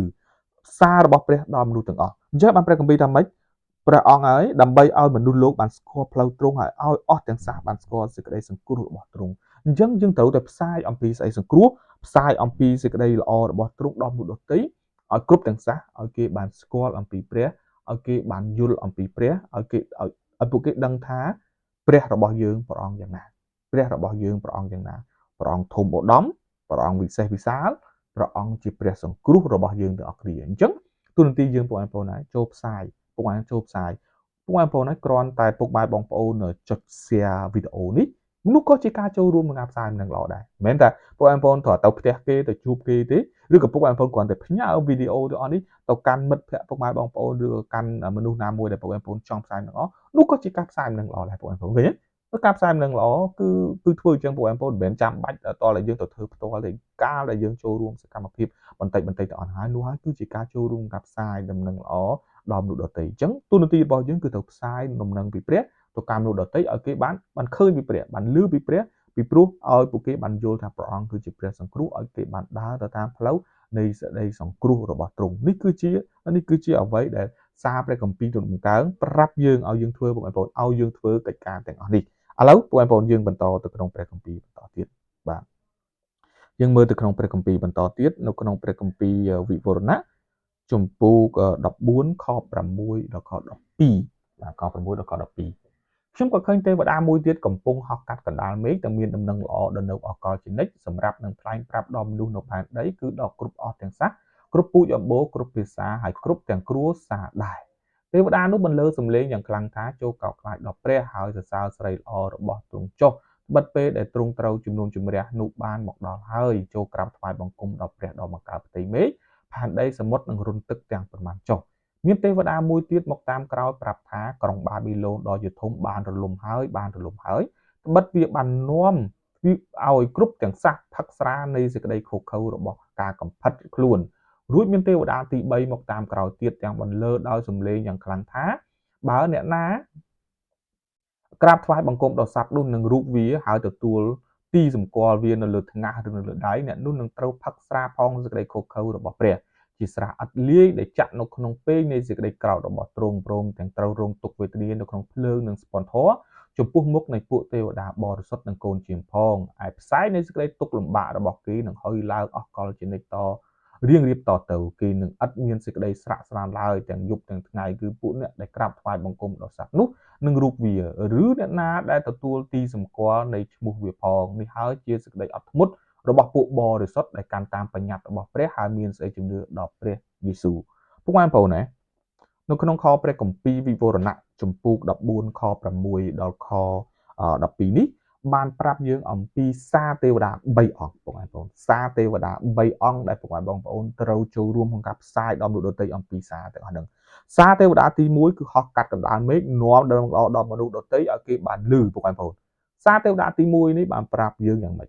សាររបស់ព្រះដល់មនុស្សទាំងអស់អញ្ចឹងបានព្រះគម្ពីរថាម៉េចព្រះអង្គហើយដើម្បីឲ្យមនុស្សលោកបានស្គាល់ផ្លូវទ្រង់ហើយឲ្យអស់ទាំងសាសបានស្គាល់សេចក្តីសង្គ្រោះរបស់ទ្រង់អញ្ចឹងយើងត្រូវតែផ្សាយអំពីសេចក្តីសង្គ្រោះផ្សាយអំពីសេចក្តីល្អរបស់ទ្រង់ដល់មនុស្សដទៃឲ្យគ្រប់ទាំងសាសឲ្យគេបានស្គាល់អំពីព្រះឲ្យគេបានយល់អំពីព្រះឲ្យពួកគេដឹងថាព្រះរបស់យើងព្រះអង្គយ៉ាងណាព្រះរបស់យើងព្រះអង្គយ៉ាងណាព្រះអង្គធំឧត្តមព្រះអង្គវិសេសវិសាលព្រះអង្គជាព្រះសង្គ្រោះរបស់យើងទាំងអស់គ្នាអញ្ចឹងទូនាទីយើងបងប្អូនហើយចូលផ្សាយពុកម៉ែចូលផ្សាយពុកម៉ែបងប្អូនហើយគ្រាន់តែពុកម៉ែបងប្អូនចុច share វីដេអូនេះនោះក៏ជាការចូលរួមក្នុងការផ្សាយនឹងល្អដែរមិនមែនតែពុកម៉ែបងប្អូនត្រូវទៅផ្ទះគេទៅជួបគេទេឬក៏ពុកម៉ែបងប្អូនគ្រាន់តែផ្ញើវីដេអូទាំងអស់នេះទៅកាន់មិត្តភ័ក្តិពុកម៉ែបងប្អូនឬក៏កាន់មនុស្សណាមួយដែលពុកម៉ែបងប្អូនចង់ផ្សាយនឹងល្អនោះក៏ជាការផ្សាយនឹងល្អដែរពុកម៉ែបងប្អូនឃើញទេការផ្សាយនឹងល្អគឺធ្វើអញ្ចឹងពុកម៉ែបងប្អូនមិនមែនចាំបាច់តតែយើងទៅធ្វើផ្ទាល់ទេកាលដែលយើងចូលរួមសកម្មភាពបន្តិចទៅអស់ហើយនោះហើយគឺជាការចូលរួមការផ្សាយដំណឹងល្អដល់មនុស្សដទៃអញ្ចឹងទូនាទីរបស់យើងគឺទៅផ្សាយដំណឹងពីព្រះទៅកាន់មនុស្សដទៃឲ្យគេបានឃើញពីព្រះបានឮពីព្រះ ពីព្រោះឲ្យពួកគេបានយល់ថាព្រះអង្គគឺជាព្រះសង្គ្រោះឲ្យគេបានដើរទៅតាមផ្លូវនៃសេចក្តីសង្គ្រោះរបស់ទ្រង់នេះគឺជាអ្វីដែលសារព្រះគម្ពីរទូលបង្កើងប្រាប់យើងឲ្យយើងធ្វើបងប្អូនឲ្យយើងធ្វើកិច្ចការទាំងអស់នេះឥឡូវបងប្អូនយើងបន្តទៅក្នុងព្រះគម្ពីរបន្តទៀតបាទយើងមើលទៅក្នុងព្រះគម្ពីរបន្តទៀតនៅក្នុងព្រះគម្ពីរវិវរណៈជំពូក14ខ6ដល់ខ12បាទខ6ដល់ខ12ខ្ញុំក៏ឃើញទេវតាមួយទៀតកំពុងហោះកាត់កណ្ដាលមេឃដែលមានដំណឹងល្អដល់នៅអកលជានិច្ចសម្រាប់នឹងថ្លែងប្រាប់ដល់មនុស្សនៅផែនដីគឺដល់គ្រប់អស់ទាំងសះគ្រប់ពូជអម្បូរគ្រប់ភាសាហើយគ្រប់ទាំងគ្រួសារដែរទេវតានោះបន្លឺសំឡេងយ៉ាងខ្លាំងថាចូលកោតខ្លាចដល់ព្រះហើយសរសើរស្រីល្អរបស់ទ្រង់ចុះបិទពេលដែលទ្រង់ត្រូវជំនុំជម្រះនោះបានមកដល់ហើយចូលក្រាបថ្វាយបង្គំដល់ព្រះដ៏បង្កើតផ្ទៃមេឃផែនដីសមុទ្រនិងរន្ធទឹកទាំងប៉ុន្មានចុះមានទេវតាមួយទៀតមកតាមក្រោយប្រាប់ថាក្រុងបាប៊ីឡូនដ៏ជាធំបានរលំហើយត្បិតវាបាននាំឲ្យគ្រប់ទាំងសះផឹកស្រានៃសេចក្តីខុសខើរបស់ការកំផិតខ្លួនរួចមានទេវតាទី3មកតាមក្រោយទៀតទាំងបន្លឺដោយសំឡេងយ៉ាងខ្លាំងថាបើអ្នកណាក្រាបថ្វាយបង្គំដល់សត្វនោះនឹងរូបវាហើយទទួលទីសម្គាល់វានៅលើថ្ងាសឬនៅលើដៃអ្នកនោះនឹងត្រូវផឹកស្រាផងសេចក្តីខុសខើរបស់ព្រះជាស្រះឥតលាយដែលចាក់នៅក្នុងពេលនៃសេចក្តីក្រោធរបស់ទ្រង់ព្រមទាំងត្រូវរងទុក្ខវេទនានៅក្នុងភ្លើងនិងស្ពាន់ធម៌ចំពោះមុខនៃពួកទេវតាបរិសុទ្ធនិងកូនជាងផងឯផ្សាយនៃសេចក្តីទុក្ខលំបាករបស់គេនឹងហុយឡើងអស់កលជានិច្ចតរៀងរៀបតទៅគេនឹងឥតមានសេចក្តីស្រាក់ស្រានឡើយទាំងយប់ទាំងថ្ងៃគឺពួកអ្នកដែលក្រាបថ្វាយបង្គំដល់សត្វនោះនឹងរូបវាឬអ្នកណាដែលទទួលទីសម្គាល់នៃឈ្មោះវាផងនេះហើយជាសេចក្តីអត់ធ្មត់របស់ពួកបរិសុទ្ធដែលកាន់តាមបញ្ញត្តិរបស់ព្រះហើយមានសេចក្តីជំនឿដល់ព្រះយេស៊ូវពួកបងប្អូនណានៅក្នុងខព្រះគម្ពីរវិវរណៈជំពូក14ខ6ដល់ខ12នេះបានប្រាប់យើងអំពីសារទេវតា3អង្គបងប្អូនសារទេវតា3អង្គដែលបងប្អូនត្រូវចូលរួមក្នុងការផ្សាយដល់មនុស្សដទៃអំពីសារទាំងអស់ហ្នឹងសារទេវតាទី1គឺហោះកាត់កណ្ដាលមេឃនាំដល់មនុស្សដទៃឲ្យគេបានឮបងប្អូនសារទេវតាទី1នេះបានប្រាប់យើងយ៉ាងម៉េច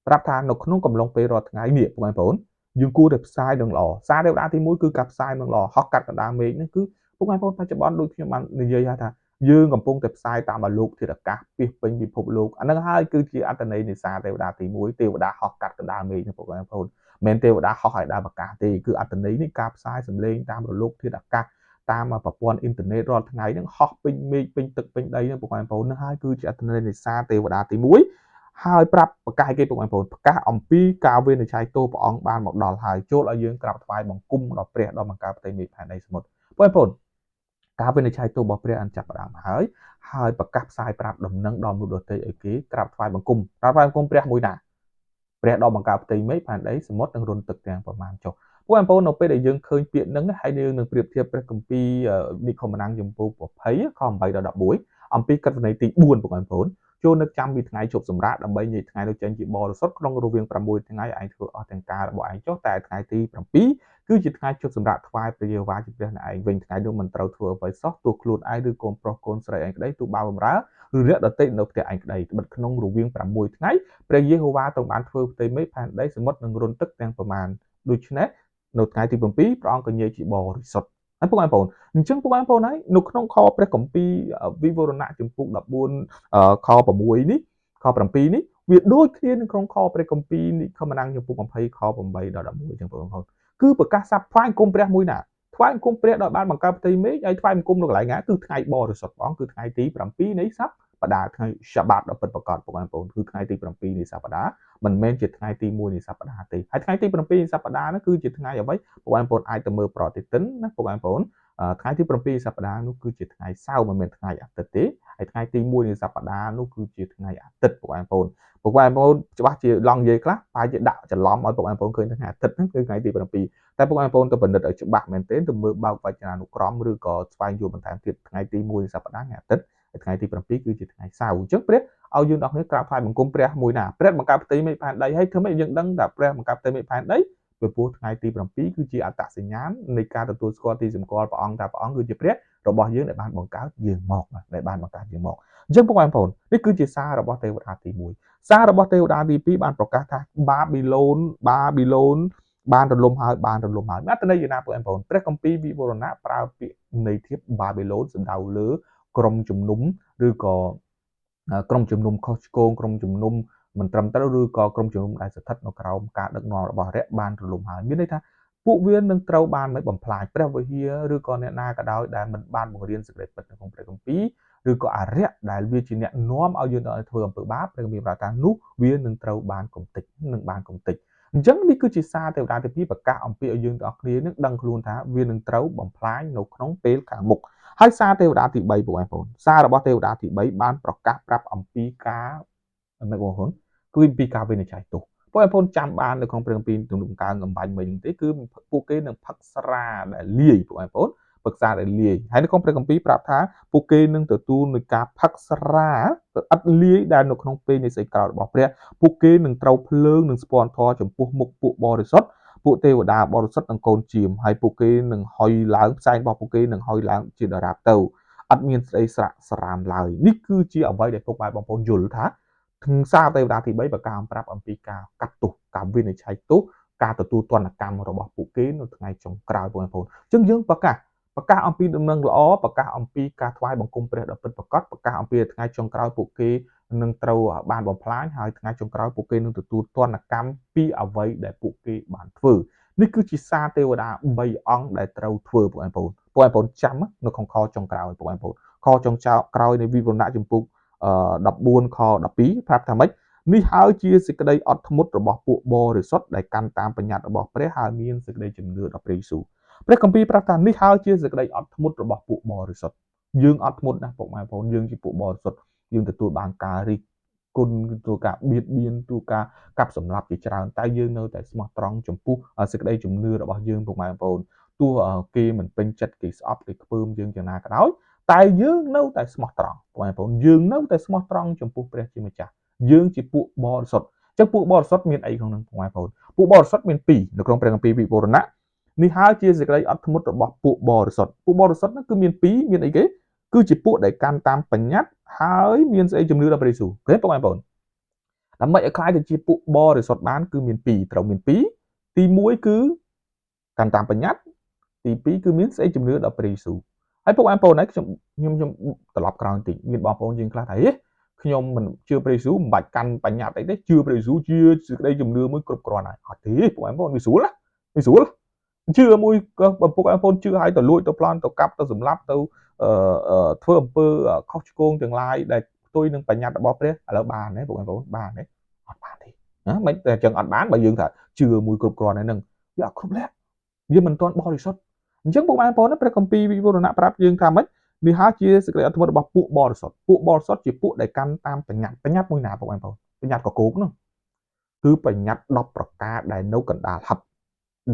ប្រាប់ថានៅក្នុងកំឡុងពេលរាល់ថ្ងៃនេះបងប្អូនយើងគួរតែផ្សាយនឹងល្អសារទេវតាទី1គឺការផ្សាយនឹងល្អហោះកាត់កណ្ដាលមេឃនេះគឺបងប្អូនបច្ចុប្បន្នដូចខ្ញុំបាននិយាយថាយើងកំពុងតែផ្សាយតាមអាលោកធាតុអាកាសពីពេញពិភពលោកអាហ្នឹងហើយគឺជាអត្ថន័យនៃសារទេវតាទី1ទេវតាហោះកាត់កណ្ដាលមេឃនេះបងប្អូនមិនទេវតាហោះឲ្យដើរអាកាសទេគឺអត្ថន័យនេះការផ្សាយសម្លេងតាមរលកធាតុអាកាសតាមប្រព័ន្ធអ៊ីនធឺណិតរាល់ថ្ងៃហ្នឹងហោះពេញមេឃពេញទឹកពេញដីហ្នឹងបងប្អូនហ្នឹងហើយគឺជាអត្ថន័យនៃសារទេវតាទី1ហើយប្រាប់ប្រកាសគេបងប្អូនប្រកាសអំពីការវិនិច្ឆ័យទោសព្រះអង្គបានមកដល់ហើយចូលឲ្យយើងក្រាបថ្វាយបង្គំដល់ព្រះដ៏បង្កើតផ្ទៃមេឃផែនដីសមុទ្របងប្អូនការវិនិច្ឆ័យទោសរបស់ព្រះអញ្ចាប់ផ្ដើមហើយប្រកាសផ្សាយប្រាប់ដំណឹងដល់មនុស្សដទៃឲ្យគេក្រាបថ្វាយបង្គំព្រះមួយណាព្រះដ៏បង្កើតផ្ទៃមេឃផែនដីសមុទ្រនិងរន្ធទឹកទាំងប្រមាណចុះបងប្អូននៅពេលដែលយើងឃើញពាក្យហ្នឹងហើយយើងនឹងប្រៀបធៀបព្រះគម្ពីរនិខមណាំងចំពោះ20ខ8ដល់11អំពីកតន័យទី4បងប្អូនចូលនឹកចាំពីថ្ងៃជប់សម្រាប់ដើម្បីនិយាយថ្ងៃនោះចេញជាបរិសុទ្ធក្នុងរវាង6ថ្ងៃឯងធ្វើអស់ទាំងការរបស់ឯងចុះតែថ្ងៃទី7គឺជាថ្ងៃជប់សម្រាប់ថ្វាយព្រះយេហូវ៉ាជាព្រះនៃឯងវិញថ្ងៃនោះមិនត្រូវធ្វើអ្វីសោះទោះខ្លួនឯងឬកូនប្រុសកូនស្រីឯងក្តីទោះបើបម្រើឬអ្នកដទៃនៅផ្ទះឯងក្តីត្បិតក្នុងរវាង6ថ្ងៃព្រះយេហូវ៉ាទ្រង់បានធ្វើផ្ទៃមេឃផែនដីសមុទ្រនិងរន្ធទឹកទាំងប្រមាណដូច្នេះនៅថ្ងៃទី7ព្រះអង្គក៏ញែកជាបរិសុទ្ធហើយបងប្អូនអញ្ចឹងបងប្អូនហើយនៅក្នុងខព្រះគម្ពីរវិវរណៈជំពូក14ខ6នេះខ7នេះវាដូចគ្នានឹងក្នុងខព្រះគម្ពីរនិខមណាំងជំពូក20ខ8ដល់11អញ្ចឹងបងប្អូនគឺប្រកាសសាប់ថ្វាយបង្គំព្រះមួយណាថ្វាយបង្គំព្រះដោយបានបង្កើតផ្ទៃមេឃហើយថ្វាយបង្គំនៅកន្លែងណាគឺថ្ងៃបរិសុទ្ធបងគឺថ្ងៃទី7នៃសប្តាហ៍ថ្ងៃសាបាតដ៏ពិតប្រាកដបងប្អូនគឺថ្ងៃទី7នៃសប្តាហ៍មិនមែនជាថ្ងៃទី1នៃសប្តាហ៍ទេហើយថ្ងៃទី7នៃសប្តាហ៍នោះគឺជាថ្ងៃអ្វីបងប្អូនអាចទៅមើលប្រតិទិនណាបងប្អូនថ្ងៃទី7សប្តាហ៍នោះគឺជាថ្ងៃសៅរ៍មិនមែនថ្ងៃអាទិត្យទេហើយថ្ងៃទី1នៃសប្តាហ៍នោះគឺជាថ្ងៃអាទិត្យបងប្អូនច្បាស់ជាឡងនិយាយខ្លះប្រហែលជាដាក់ច្រឡំឲ្យបងប្អូនឃើញថ្ងៃអាទិត្យហ្នឹងគឺថ្ងៃទី7តែបងប្អូនទៅពិនិត្យឲ្យច្បាស់មែនទែនទៅមើលបើកវចនានុក្រមឬក៏ស្វែងយល់បន្ថែមទៀតថ្ងៃទី1នៃសប្តាហ៍ថ្ងៃអាទិត្យហើយថ្ងៃទី7គឺជាថ្ងៃសៅរ៍អញ្ចឹងព្រះឲ្យយើងទាំងគ្នាក្រាបថ្វាយបង្គំព្រះមួយណាព្រះបង្កើតផ្ទៃមេឃផែនដីហើយធ្វើម៉េចយើងដឹងថាព្រះបង្កើតផ្ទៃមេឃផែនដីពីព្រោះថ្ងៃទី7គឺជាអត្តសញ្ញាណនៃការទទួលស្គាល់ទីសម្គាល់ព្រះអង្គថាព្រះអង្គគឺជាព្រះរបស់យើងដែលបានបង្កើតយើងមកអញ្ចឹងបងប្អូននេះគឺជាសាររបស់ទេវតាទី1សាររបស់ទេវតាទី2បានប្រកាសថាបាប៊ីឡូនបានរលំហើយមានអត្ថន័យយ៉ាងណាបងប្អូនព្រះគម្ពីរវិវរណៈប្រើពាក្យន័យធៀបបាប៊ីឡូនសំដៅលើក្រុមជំនុំឬក៏ក្រុមជំនុំខុសឆ្គងក្រុមជំនុំ មិនត្រឹមត្រូវឬក៏ក្រុមជំនុំដែលស្ថិតនៅក្រោមការដឹកនាំរបស់អារ្យបានរលំហើយមានន័យថាពួកវានឹងត្រូវបានបំផ្លាញព្រះវិហារឬក៏អ្នកណាក៏ដោយដែលមិនបានបង្រៀនសេចក្តីពិតនៅក្នុងព្រះគម្ពីរឬក៏អារ្យដែលវាជាអ្នកនាំឲ្យយើងទៅធ្វើអំពើបាបព្រះគម្ពីរប្រាប់ថានោះវានឹងត្រូវបានគំតិចអញ្ចឹងនេះគឺជាសារទេវតាទី2ប្រកាសអំពីឲ្យយើងទាំងអស់គ្នានឹងដឹងខ្លួនថាវានឹងត្រូវបំផ្លាញនៅក្នុងពេលខាងមុខហើយសារទេវតាទី3បងប្អូនសាររបស់ទេវតាទី3បានប្រកាសប្រាប់អំពីការមិនបងប្អូនគឺអំពីការវិនិច្ឆ័យទោសបងប្អូនចាំបាននៅក្នុងព្រះគម្ពីរទំនុកកើងអំបញ្ញមិញទេគឺពួកគេនឹងផឹកស្រាដែលលាយបងប្អូនផឹកស្រាដែលលាយហើយនៅក្នុងព្រះគម្ពីរប្រាប់ថាពួកគេនឹងទទួលនឹងការផឹកស្រាឥតលាយដែលនៅក្នុងពេលនៃសេចក្តីក្រោធរបស់ព្រះពួកគេនឹងត្រូវភ្លើងនឹងស្ពាន់ធម៌ចំពោះមុខពួកបរិសុទ្ធពួកទេវតាបរិសុទ្ធនិងកូនជាមហើយពួកគេនឹងហុយឡើងផ្សែងរបស់ពួកគេនឹងហុយឡើងជាដរាបទៅអត់មានស្ដីស្រាក់ស្រាមឡើយនេះគឺជាអ្វីដែលពុកម៉ែបងប្អូនយល់ថាសារទេវតាទី3ប្រកាសប្រាប់អំពីការកាត់ទោសការវិនិច្ឆ័យទោសការទទួលទណ្ឌកម្មរបស់ពួកគេនៅថ្ងៃចុងក្រោយបងប្អូនអញ្ចឹងយើងប្រកាសអំពីដំណឹងល្អប្រកាសអំពីការថ្វាយបង្គំព្រះដ៏ពិតប្រាកដប្រកាសអំពីថ្ងៃចុងក្រោយពួកគេនឹងត្រូវបានបំផ្លាញហើយថ្ងៃចុងក្រោយពួកគេនឹងទទួលទណ្ឌកម្មពីអ្វីដែលពួកគេបានធ្វើនេះគឺជាសារទេវតា3អង្គដែលត្រូវធ្វើបងប្អូនចាំនៅក្នុងខចុងក្រោយបងប្អូនខចុងក្រោយនៃវិវរណៈចំពុក14ខ12ប្រាប់ថាម៉េចនេះហើយជាសេចក្តីអត់ធ្មត់របស់ពួកបរិសុទ្ធដែលកាន់តាមបញ្ញត្តិរបស់ព្រះហើយមានសេចក្តីជំនឿដល់ព្រះយេស៊ូវព្រះគម្ពីរប្រាប់ថានេះហើយជាសេចក្តីអត់ធ្មត់របស់ពួកបរិសុទ្ធយើងអត់ធ្មត់ណាស់បងប្អូនយើងជាពួកបរិសុទ្ធយើងទទួលបានការរិះគន់ទទួលការបៀតបៀនទទួលការកាប់សម្លាប់ជាច្រើនតែយើងនៅតែស្មោះត្រង់ចំពោះសេចក្តីជំនឿរបស់យើងបងប្អូនទោះគេមិនពេញចិត្តគេស្អប់គេខ្ពើមយើងយ៉ាងណាក៏ដោយតែយើងនៅតែស្មោះត្រង់បងប្អូនយើងនៅតែស្មោះត្រង់ចំពោះព្រះជាម្ចាស់យើងជាពួកបរិសុទ្ធអញ្ចឹងពួកបរិសុទ្ធមានអីក្នុងនោះបងប្អូនពួកបរិសុទ្ធមាន2នៅក្នុងព្រះគម្ពីរវិវរណៈនេះហើយជាសេចក្តីអត់ធ្មត់របស់ពួកបរិសុទ្ធហ្នឹងគឺមាន2មានអីគេគឺជាពួកដែលកាន់តាមបញ្ញត្តិហើយមានស្អីជំនឿដល់ព្រះយេស៊ូវឃើញបងប្អូនដើម្បីឲ្យខ្លាយទៅជាពួកបរិសុទ្ធបានគឺមាន2ត្រូវមាន2ទី1គឺកាន់តាមបញ្ញត្តិទី2គឺមានស្អីជំនឿដល់ព្រះយេស៊ូវហើយពួកបងប្អូនខ្ញុំត្រឡប់ក្រោយបន្តិចមានបងប្អូនយើងខ្លះថាខ្ញុំមិនជឿព្រះយេស៊ូវមិនបាច់កាន់បញ្ញត្តិអីទេជឿព្រះយេស៊ូវជាសេចក្តីជំនឿមួយគ្រប់គ្រាន់ហើយអត់ទេពួកបងប្អូនវាស្រួលជឿមួយក៏ពួកបងប្អូនជឿឲ្យទៅលួចទៅប្លន់ទៅកាប់ទៅសម្លាប់ទៅធ្វើអំពើខុសឆ្គងទាំងឡាយដែលផ្ទុយនឹងបញ្ញត្តិរបស់ព្រះឥឡូវបានទេបងប្អូនបានទេអត់បានទេណាមិនតែអញ្ចឹងអត់បានបើយើងថាជឿមួយគ្រប់គ្រាន់ហ្នឹងវាអត់គ្រប់លក្ខវាមិនទាន់បរិសុទ្ធអញ្ចឹងបងប្អូនព្រះគម្ពីរវិវរណៈប្រាប់យើងថាម៉េចនេះហើយជាសេចក្តីអត់ធ្មត់របស់ពួកបរិសុទ្ធជាពួកដែលកាន់តាមបញ្ញត្តិមួយណាបងប្អូនបញ្ញត្តិកកោកនោះគឺបញ្ញត្តិ10ប្រការដែលនៅកណ្ដាលហឹប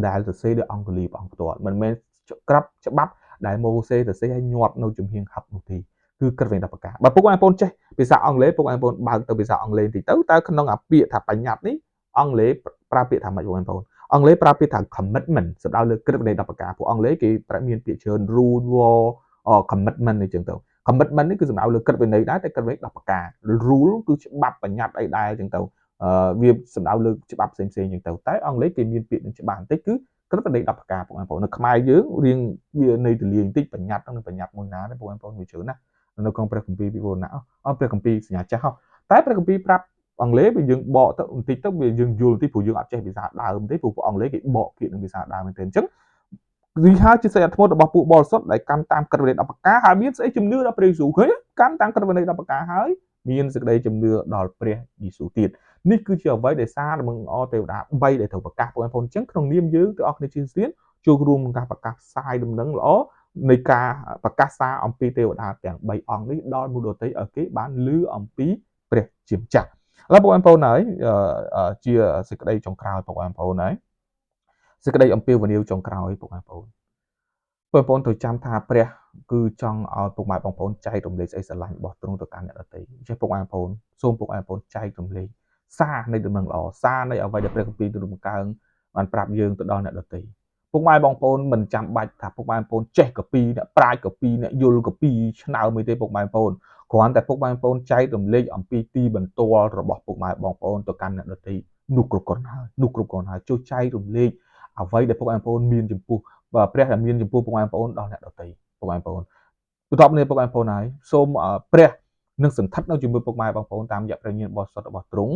ដែលសរសេរដោយអង្គលីព្រះអង្គផ្ទាល់មិនមែនក្របច្បាប់ដែលម៉ូសេសរសេរឲ្យញាត់នៅជំហៀងហឹបនោះទេគឺក្រឹតវិញ10ប្រការបើពួកបងប្អូនចេះភាសាអង់គ្លេសពួកបងប្អូនបើកទៅភាសាអង់គ្លេសតិចទៅតើក្នុងអាពាក្យថាបញ្ញត្តិនេះអង់គ្លេសប្រើពាក្យថាម៉េចបងប្អូនអង់គ្លេសប្រើពាក្យថា commitment សម្ដៅលើក្រឹតវិន័យ10ប្រការពួកអង់គ្លេសគេមានពាក្យច្រើន rule law commitment អញ្ចឹងទៅ commitment នេះគឺសម្ដៅលើក្រឹតវិន័យដែរតែក្រឹតវិន័យ10ប្រការ rule គឺច្បាប់បញ្ញត្តិអីដែរអញ្ចឹងទៅវាសម្ដៅលើច្បាប់ផ្សេងៗអញ្ចឹងទៅតែអង់គ្លេសគេមានពាក្យនឹងច្បាស់បន្តិចគឺក្រឹតវិន័យ10ប្រការបងប្អូននៅខ្មែរយើងរៀងវានៃទលាបន្តិចបញ្ញត្តិនឹងបញ្ញត្តិមួយណាទេបងប្អូនវាច្រើនណាស់នៅក្នុងព្រះគម្ពីរវិវរណៈព្រះគម្ពីរសញ្ញាចាស់តែព្រះគម្ពីរប្រាប់អង់គ្លេសវាយើងបកទៅបន្តិចទៅវាយើងយល់បន្តិចព្រោះយើងអត់ចេះភាសាដើមទេព្រោះពួកអង់គ្លេសគេបកពាក្យនឹងភាសាដើមមែនទេអញ្ចឹងនេះហើយជាសេចក្តីអត់ធ្មត់របស់ពួកបរិសុទ្ធដែលកាន់តាមក្រឹតវិន័យ10ប្រការហើយមានស្អីជំនឿដល់ព្រះយេស៊ូវឃើញកាន់តាមក្រឹតវិន័យ10ប្រការហើយមានសេចក្តីជំនឿដល់ព្រះយេស៊ូវទៀតនេះគឺជាអ្វីដែលសារដំណឹងល្អទេវតា3ដែលត្រូវប្រកាសបងប្អូនអញ្ចឹងក្នុងនាមយើងទាំងអស់គ្នាជាគ្រីស្ទានចូលរួមក្នុងការប្រកាសផ្សាយដំណឹងល្អនៃការប្រកាសសារអំពីទេវតាទាំង3អង្គនេះដល់មនុស្សដទៃឲ្យគេបានឮអំពីព្រះជាម្ចាស់ឥឡូវបងប្អូនហើយជាសេចក្តីចុងក្រោយបងប្អូនហើយសេចក្តីអំពាវនាវចុងក្រោយបងប្អូនត្រូវចាំថាព្រះគឺចង់ឲ្យពុកម៉ែបងប្អូនចែករំលែកសេចក្តីស្រឡាញ់របស់ទ្រង់ទៅកាន់អ្នកដទៃអញ្ចឹងពុកម៉ែបងប្អូនសូមពុកម៉ែបងប្អូនចែករំលែកសារនៃដំណឹងល្អសារនៃអ្វីដែលព្រះគម្ពីរទូលបង្កើងបានប្រាប់យើងទៅដល់អ្នកដទៃពុកម៉ែបងប្អូនមិនចាំបាច់ថាពុកម៉ែបងប្អូនចេះកពីអ្នកប្រាជ្ញកពីអ្នកយល់កពីឆ្នើមអីទេពុកម៉ែបងប្អូនគ្រាន់តែពុកម៉ែបងប្អូនចែករំលែកអំពីទីបន្ទាល់របស់ពុកម៉ែបងប្អូនទៅកាន់អ្នកដទៃនោះគ្រប់គ្រាន់ហើយជួយចែករំលែកអ្វីដែលពុកម៉ែបងប្អូនមានចំពោះព្រះដែលមានចំពោះពុកម៉ែបងប្អូនដល់អ្នកដទៃពុកម៉ែបងប្អូនបន្ទាប់នេះពុកម៉ែបងប្អូនហើយសូមព្រះនឹងសន្ធិដ្ឋនៅជាមួយពុកម៉ែបងប្អូនតាមរយៈព្រះញាណបរិសុទ្ធរបស់ទ្រង់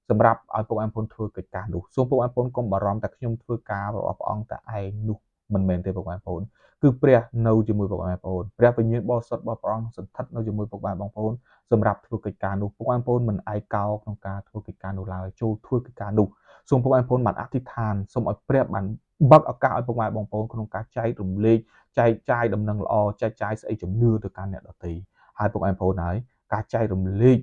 សម្រាប់ឲ្យពុកម៉ែបងប្អូនធ្វើកិច្ចការនោះសូមពុកម៉ែបងប្អូនកុំបារម្ភតែខ្ញុំធ្វើការរបស់ព្រះអង្គតែឯងនោះមិនមែនទេពុកម៉ែបងប្អូនគឺព្រះនៅជាមួយពុកម៉ែបងប្អូនព្រះវិញ្ញាណបរិសុទ្ធរបស់ព្រះអង្គសថិតនៅជាមួយពុកម៉ែបងប្អូនសម្រាប់ធ្វើកិច្ចការនោះពុកម៉ែបងប្អូនមិនឯកោក្នុងការធ្វើកិច្ចការនោះឡើយចូលធ្វើកិច្ចការនោះសូមពុកម៉ែបងប្អូនបានអធិដ្ឋានសូមឲ្យព្រះបានបើកឱកាសឲ្យពុកម៉ែបងប្អូនក្នុងការចែករំលែកចែកចាយដំណឹងល្អចែកចាយស្អីជំនឿទៅកាន់អ្នកដទៃហើយពុកម៉ែបងប្អូនហើយការចែករំលែក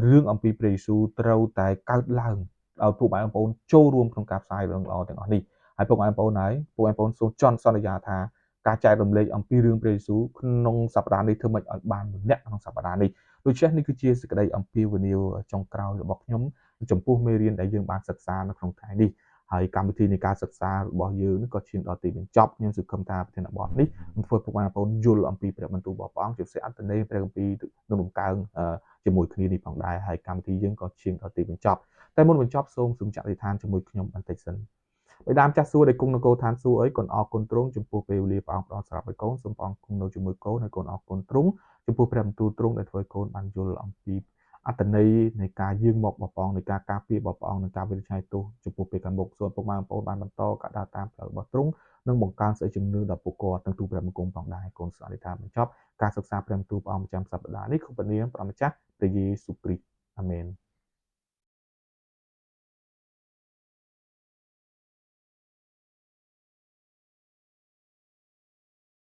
រឿងអំពីព្រះយេស៊ូវត្រូវតែកើតឡើងឲ្យពុកម៉ែបងប្អូនចូលរួមក្នុងការផ្សាយរឿងល្អទាំងអស់នេះហើយពុកម៉ែបងប្អូនហើយពុកម៉ែបងប្អូនសូមចន់សន្យាថាការចែករំលែកអំពីរឿងព្រះយេស៊ូវក្នុងសប្តាហ៍នេះធ្វើម៉េចឲ្យបានម្នាក់ក្នុងសប្តាហ៍នេះដូច្នេះនេះគឺជាសេចក្តីអំពាវនាវចុងក្រោយរបស់ខ្ញុំចំពោះមេរៀនដែលយើងបានសិក្សានៅក្នុងថ្ងៃនេះហើយកម្មវិធីនៃការសិក្សារបស់យើងនេះក៏ឈានដល់ទីបញ្ចប់ខ្ញុំសង្ឃឹមថាប្រធានបទនេះនឹងធ្វើពុកម៉ែបងប្អូនយល់អំពីព្រះបន្ទូលរបស់ព្រះអង្គជាពិសេសអត្ថន័យព្រះគម្ពីរក្នុងដំណើរជាមួយគ្នានេះផងដែរហើយកម្មវិធីយើងក៏ឈានដល់ទីបញ្ចប់តែមុនបញ្ចប់សូមចាក់អធិដ្ឋានជាមួយខ្ញុំបន្តិចសិនបិតាម្ចាស់សួគ៌ដែលគង់នៅគោលឋានសួគ៌អីកូនអរគុណទ្រង់ចំពោះពេលវេលាព្រះអង្គផ្ដល់សម្រាប់ឲ្យកូនសូមព្រះអង្គគង់នៅជាមួយកូនហើយកូនអរគុណទ្រង់ចំពោះព្រះបន្ទូលទ្រង់ដែលធ្វើឲ្យកូនបានយល់អំពីអត្ថន័យនៃការយាងមករបស់ព្រះអង្គនៃការការពាររបស់ព្រះអង្គនិងការវិនិច្ឆ័យទោសចំពោះពេលខាងមុខសូមពុកម៉ែបងប្អូនបានបន្តការដើរតាមផ្លូវរបស់ទ្រង់និងបង្កើនសេចក្តីជំនឿដល់ពួកគាត់ទាំងទូព្រះបង្គំផងដែរកូនអធិដ្ឋានបញ្ចប់ការសិក្សាព្រះបន្ទូលព្រះអង្គប្រចាំសប្តាហ៍នេះក្នុងព្រះនាមព្រះម្ចាស់ព្រះយេស៊ូវគ្រីស្ទអាមែន